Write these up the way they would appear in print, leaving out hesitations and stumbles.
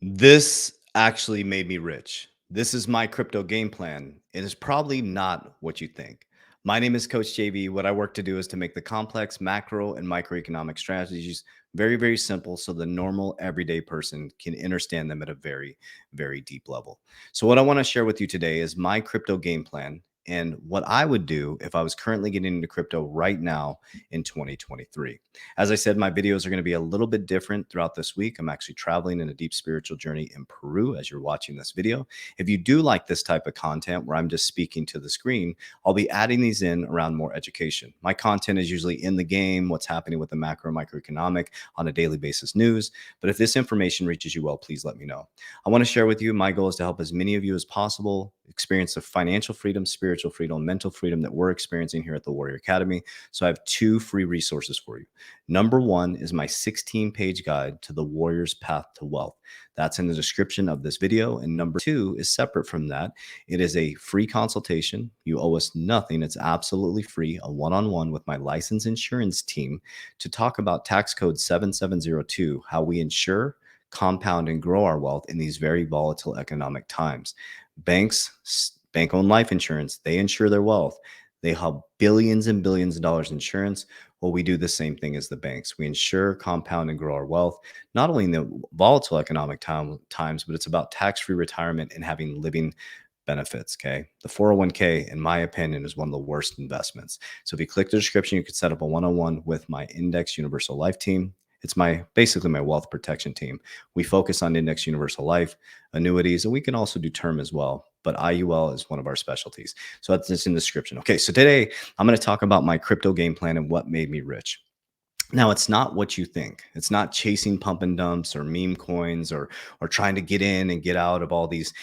This actually made me rich. This is my crypto game plan. It is probably not what you think. My name is Coach JV. What I work to do is to make the complex macro and microeconomic strategies very, very simple so the normal everyday person can understand them at a very, very deep level. So, what I want to share with you today is my crypto game plan and what I would do if I was currently getting into crypto right now in 2023. As I said, my videos are going to be a little bit different throughout this week. I'm actually traveling in a deep spiritual journey in Peru as you're watching this video. If you do like this type of content where I'm just speaking to the screen, I'll be adding these in around more education. My content is usually in the game, what's happening with the macro microeconomic on a daily basis news. But if this information reaches you well, please let me know. I want to share with you, my goal is to help as many of you as possible experience the financial freedom, spiritual freedom, mental freedom that we're experiencing here at the Warrior Academy. So I have two free resources for you. Number one is my 16-page guide to the warrior's path to wealth. That's in the description of this video. And number two is separate from that. It is a free consultation. You owe us nothing. It's absolutely free, a one-on-one with my licensed insurance team to talk about tax code 7702, how we insure, compound, and grow our wealth in these very volatile economic times. Bank-owned life insurance, they insure their wealth. They have billions and billions of dollars in insurance. Well, we do the same thing as the banks. We insure, compound, and grow our wealth, not only in the volatile economic times, but it's about tax-free retirement and having living benefits. Okay. The 401k, in my opinion, is one of the worst investments. So if you click the description, you could set up a one-on-one with my Index Universal Life team. It's basically my wealth protection team. We focus on Index Universal Life, annuities, and we can also do term as well. But IUL is one of our specialties. So that's in the description. Okay, so today I'm going to talk about my crypto game plan and what made me rich. Now, it's not what you think. It's not chasing pump and dumps or meme coins or trying to get in and get out of all these,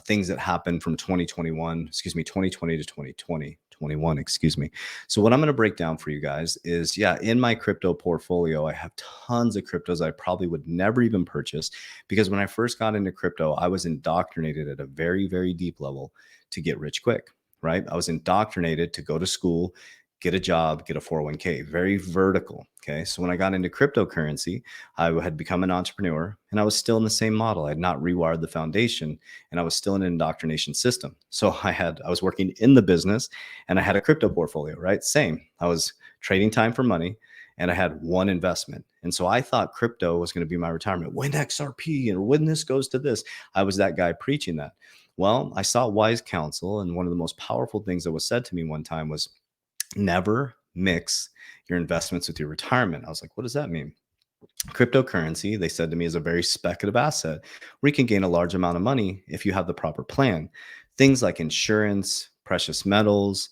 things that happened from 2020 to 2021, excuse me. So what I'm going to break down for you guys is, yeah, in my crypto portfolio, I have tons of cryptos I probably would never even purchase because when I first got into crypto, I was indoctrinated at a very, very deep level to get rich quick, right? I was indoctrinated to go to school, get a job, get a 401k, very vertical. Okay. So when I got into cryptocurrency, I had become an entrepreneur and I was still in the same model. I had not rewired the foundation and I was still in an indoctrination system. So I was working in the business and I had a crypto portfolio, right? Same. I was trading time for money and I had one investment. And so I thought crypto was going to be my retirement. When XRP and when this goes to this, I was that guy preaching that. Well, I saw wise counsel. And one of the most powerful things that was said to me one time was, never mix your investments with your retirement. I was like, what does that mean? Cryptocurrency, they said to me, is a very speculative asset where you can gain a large amount of money if you have the proper plan. Things like insurance, precious metals,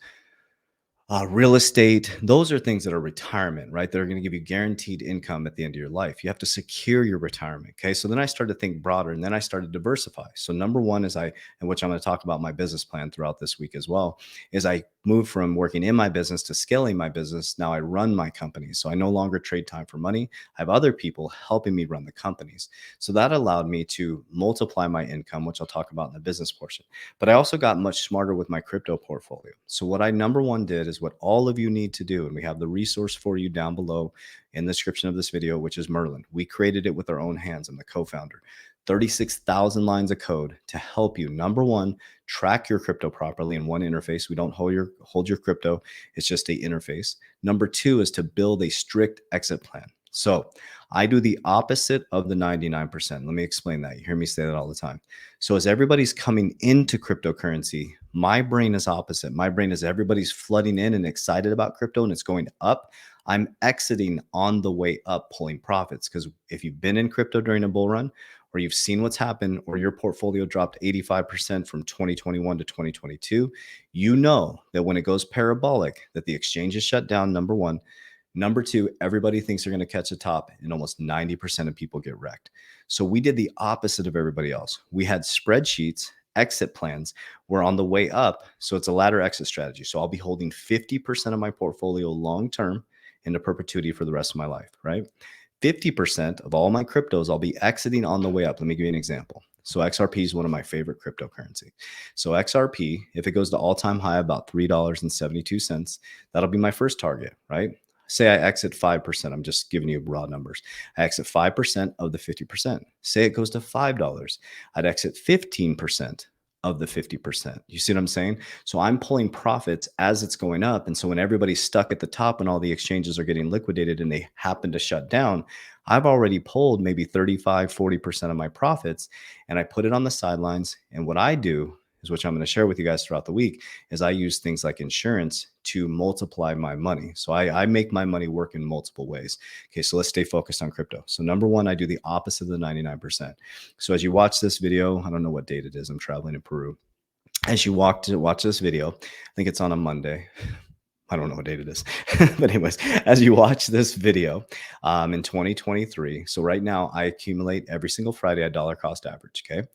real estate, those are things that are retirement, right? They're going to give you guaranteed income at the end of your life. You have to secure your retirement. Okay. So then I started to think broader and then I started to diversify. So number one is and which I'm going to talk about my business plan throughout this week as well, is I moved from working in my business to scaling my business. Now I run my company. So I no longer trade time for money. I have other people helping me run the companies. So that allowed me to multiply my income, which I'll talk about in the business portion. But I also got much smarter with my crypto portfolio. So what I number one did is what all of you need to do, and we have the resource for you down below in the description of this video, which is Merlin. We created it with our own hands. I'm the co-founder. 36,000 lines of code to help you. Number one, track your crypto properly in one interface. We don't hold your crypto. It's just a interface. Number two is to build a strict exit plan. So I do the opposite of the 99%. Let me explain that. You hear me say that all the time. So as everybody's coming into cryptocurrency, my brain is opposite. My brain is everybody's flooding in and excited about crypto and it's going up. I'm exiting on the way up, pulling profits. Because if you've been in crypto during a bull run, or you've seen what's happened, or your portfolio dropped 85% from 2021 to 2022, you know that when it goes parabolic, that the exchange is shut down, number one. Number two, everybody thinks they're going to catch a top, and almost 90% of people get wrecked. So we did the opposite of everybody else. We had spreadsheets, exit plans. We're on the way up. So it's a ladder exit strategy. So I'll be holding 50% of my portfolio long-term into perpetuity for the rest of my life, right? 50% of all my cryptos, I'll be exiting on the way up. Let me give you an example. So XRP is one of my favorite cryptocurrency. So XRP, if it goes to all-time high, about $3.72, that'll be my first target, right? Say I exit 5%. I'm just giving you raw numbers. I exit 5% of the 50%. Say it goes to $5. I'd exit 15% of the 50%. You see what I'm saying? So I'm pulling profits as it's going up. And so when everybody's stuck at the top and all the exchanges are getting liquidated and they happen to shut down, I've already pulled maybe 35, 40% of my profits and I put it on the sidelines. And what I do is, which I'm going to share with you guys throughout the week, is I use things like insurance to multiply my money. So I make my money work in multiple ways. Okay, so let's stay focused on crypto. So number one, I do the opposite of the 99%. So as you watch this video, I don't know what date it is. I'm traveling in Peru. As you watch this video, I think it's on a Monday. I don't know what date it is. But anyways, as you watch this video in 2023, so right now I accumulate every single Friday a dollar cost average. Okay.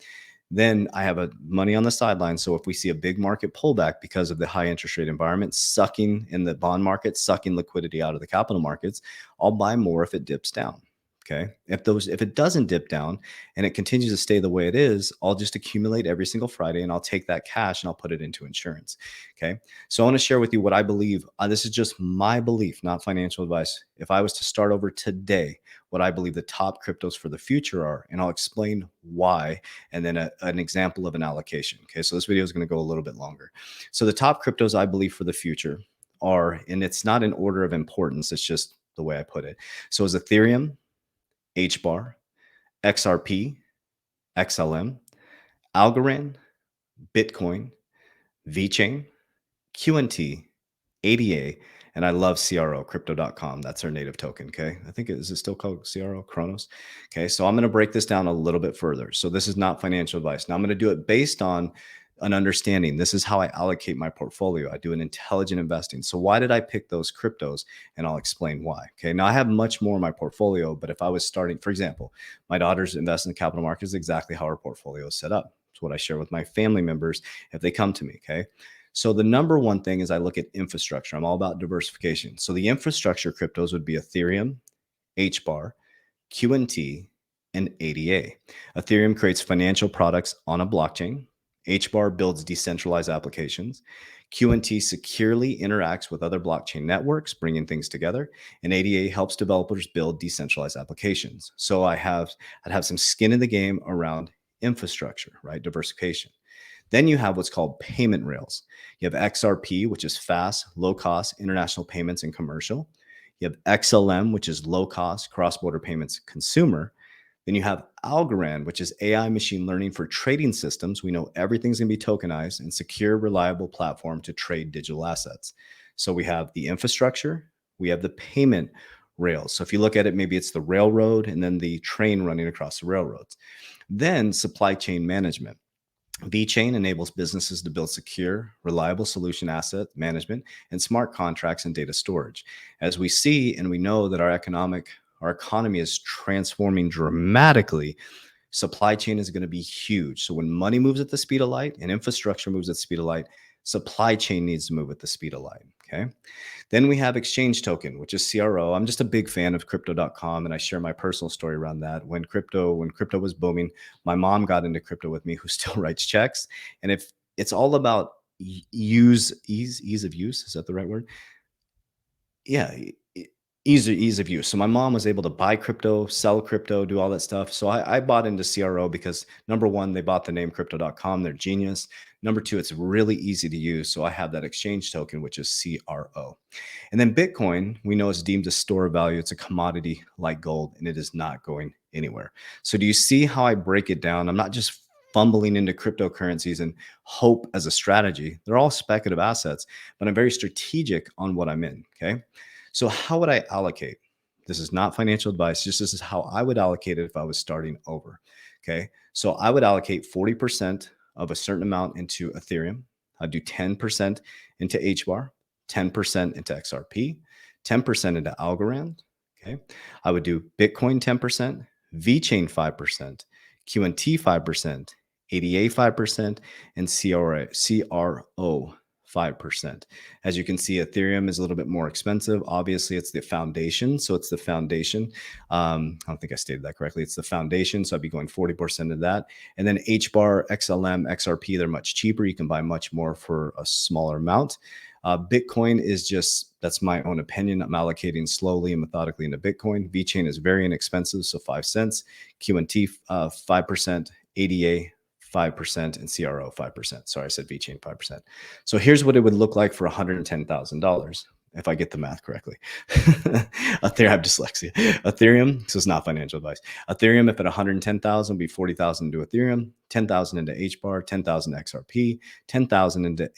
Then I have a money on the sideline. So if we see a big market pullback because of the high interest rate environment, sucking in the bond market, sucking liquidity out of the capital markets, I'll buy more if it dips down. Okay. If it doesn't dip down and it continues to stay the way it is, I'll just accumulate every single Friday and I'll take that cash and I'll put it into insurance. Okay. So I want to share with you what I believe. This is just my belief, not financial advice. If I was to start over today, what I believe the top cryptos for the future are, and I'll explain why, and then an example of an allocation. Okay. So this video is going to go a little bit longer. So the top cryptos I believe for the future are, and it's not in order of importance, it's just the way I put it. So is Ethereum, HBAR, XRP, XLM, Algorand, Bitcoin, VeChain, QNT, ADA, and I love CRO, crypto.com. That's our native token. Okay. I think is it still called CRO, Chronos? Okay. So I'm going to break this down a little bit further. So this is not financial advice. Now I'm going to do it based on an understanding. This is how I allocate my portfolio. I do an intelligent investing. So why did I pick those cryptos? And I'll explain why. Okay. Now I have much more in my portfolio, but if I was starting, for example, my daughters invest in the capital markets, exactly how our portfolio is set up. It's what I share with my family members if they come to me. Okay. So the number one thing is I look at infrastructure. I'm all about diversification. So the infrastructure cryptos would be Ethereum, HBAR, QNT, and ADA. Ethereum creates financial products on a blockchain. HBAR builds decentralized applications. QNT securely interacts with other blockchain networks, bringing things together. And ADA helps developers build decentralized applications. So I'd have some skin in the game around infrastructure, right? Diversification. Then you have what's called payment rails. You have XRP, which is fast, low cost international payments and commercial. You have XLM, which is low cost cross border payments consumer. Then you have Algorand, which is AI machine learning for trading systems. We know everything's going to be tokenized and secure, reliable platform to trade digital assets. So we have the infrastructure, we have the payment rails. So if you look at it, maybe it's the railroad and then the train running across the railroads. Then supply chain management. VeChain enables businesses to build secure, reliable solution asset management and smart contracts and data storage. As we see and we know that our economy is transforming dramatically, supply chain is going to be huge. So when money moves at the speed of light and infrastructure moves at the speed of light, supply chain needs to move at the speed of light. Okay. Then we have exchange token, which is CRO. I'm just a big fan of crypto.com and I share my personal story around that. When crypto was booming, my mom got into crypto with me, who still writes checks. And if it's all about ease of use, is that the right word? Yeah, ease of use. So my mom was able to buy crypto, sell crypto, do all that stuff. So I bought into CRO because number one, they bought the name crypto.com. They're genius. Number two, it's really easy to use. So I have that exchange token, which is CRO. And then Bitcoin, we know is deemed a store of value. It's a commodity like gold, and it is not going anywhere. So do you see how I break it down? I'm not just fumbling into cryptocurrencies and hope as a strategy. They're all speculative assets, but I'm very strategic on what I'm in. Okay. So how would I allocate? This is not financial advice. Just this is how I would allocate it if I was starting over. Okay. So I would allocate 40% of a certain amount into Ethereum. I'd do 10% into HBAR, 10% into XRP, 10% into Algorand. Okay. I would do Bitcoin 10%, VeChain 5%, QNT 5%, ADA 5%, and CRO 5%. As you can see, Ethereum is a little bit more expensive. Obviously, it's the foundation. So it's the foundation. I don't think I stated that correctly. It's the foundation. So I'd be going 40% of that. And then HBAR, XLM, XRP, they're much cheaper. You can buy much more for a smaller amount. Bitcoin is just That's my own opinion. I'm allocating slowly and methodically into Bitcoin. VeChain is very inexpensive, so 5 cents. QNT 5%, ADA 5%, and CRO 5%. Sorry, I said VeChain 5%. So here's what it would look like for $110,000 if I get the math correctly. Ethereum, I have dyslexia. Ethereum, so it's not financial advice. Ethereum, if at 110,000, would be 40,000 into Ethereum, 10,000 into HBAR, 10,000 XRP, 10,000 into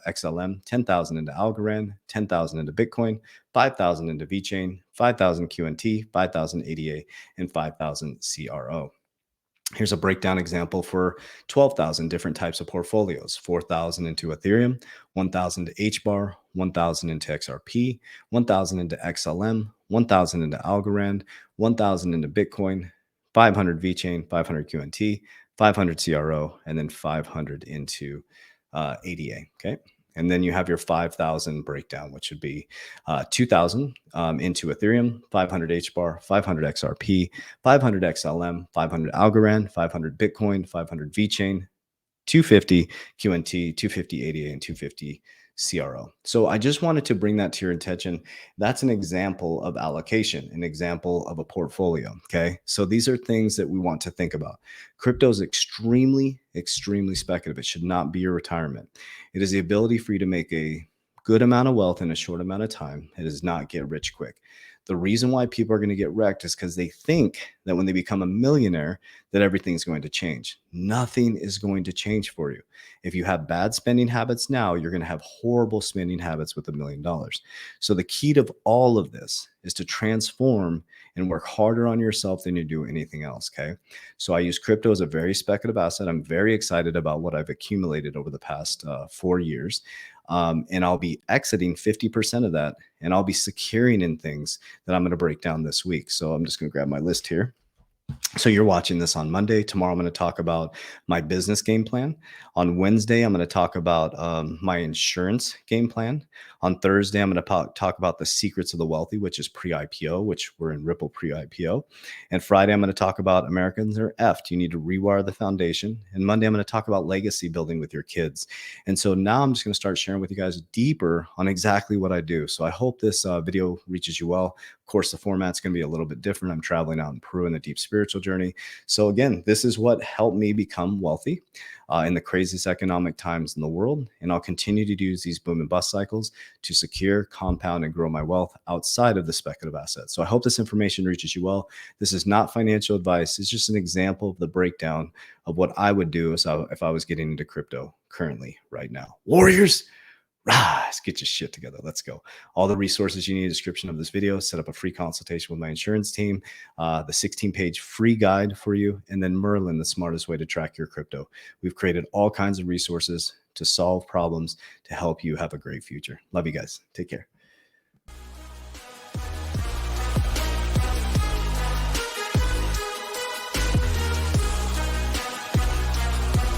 XLM, 10,000 into Algorand, 10,000 into Bitcoin, 5,000 into VeChain, 5,000 QNT, 5,000 ADA, and 5,000 CRO. Here's a breakdown example for 12,000 different types of portfolios: 4,000 into Ethereum, 1,000 to HBAR, 1,000 into XRP, 1,000 into XLM, 1,000 into Algorand, 1,000 into Bitcoin, 500 VeChain, 500 QNT, 500 CRO, and then 500 into ADA. Okay. And then you have your 5,000 breakdown, which would be 2,000 into Ethereum, 500 HBAR, 500 XRP, 500 XLM, 500 Algorand, 500 Bitcoin, 500 VeChain, 250 QNT, 250 ADA, and 250 CRO. So I just wanted to bring that to your attention. That's an example of allocation, an example of a portfolio. Okay. So these are things that we want to think about. Crypto is extremely, extremely speculative. It should not be your retirement. It is the ability for you to make a good amount of wealth in a short amount of time. It does not get rich quick. The reason why people are going to get wrecked is because they think that when they become a millionaire, that everything's going to change. Nothing is going to change for you. If you have bad spending habits now, you're going to have horrible spending habits with $1 million. So the key to all of this is to transform and work harder on yourself than you do anything else. Okay. So I use crypto as a very speculative asset. I'm very excited about what I've accumulated over the past 4 years. And I'll be exiting 50% of that, and I'll be securing in things that I'm going to break down this week. So I'm just going to grab my list here. So you're watching this on Monday. Tomorrow, I'm going to talk about my business game plan. On Wednesday, I'm going to talk about my insurance game plan. On Thursday, I'm going to talk about the secrets of the wealthy, which is pre-IPO, which we're in Ripple pre-IPO. And Friday, I'm going to talk about Americans are effed. You need to rewire the foundation. And Monday, I'm going to talk about legacy building with your kids. And so now I'm just going to start sharing with you guys deeper on exactly what I do. So I hope this video reaches you well. Of course, the format's going to be a little bit different. I'm traveling out in Peru in the deep spiritual journey. So again, this is what helped me become wealthy in the craziest economic times in the world. And I'll continue to use these boom and bust cycles to secure, compound, and grow my wealth outside of the speculative assets. So I hope this information reaches you well. This is not financial advice. It's just an example of the breakdown of what I would do if I was getting into crypto currently right now. Warriors, rise, get your shit together. Let's go. All the resources you need in the description of this video. Set up a free consultation with my insurance team, the 16-page free guide for you, and then Merlin, the smartest way to track your crypto. We've created all kinds of resources to solve problems to help you have a great future. Love you guys. Take care.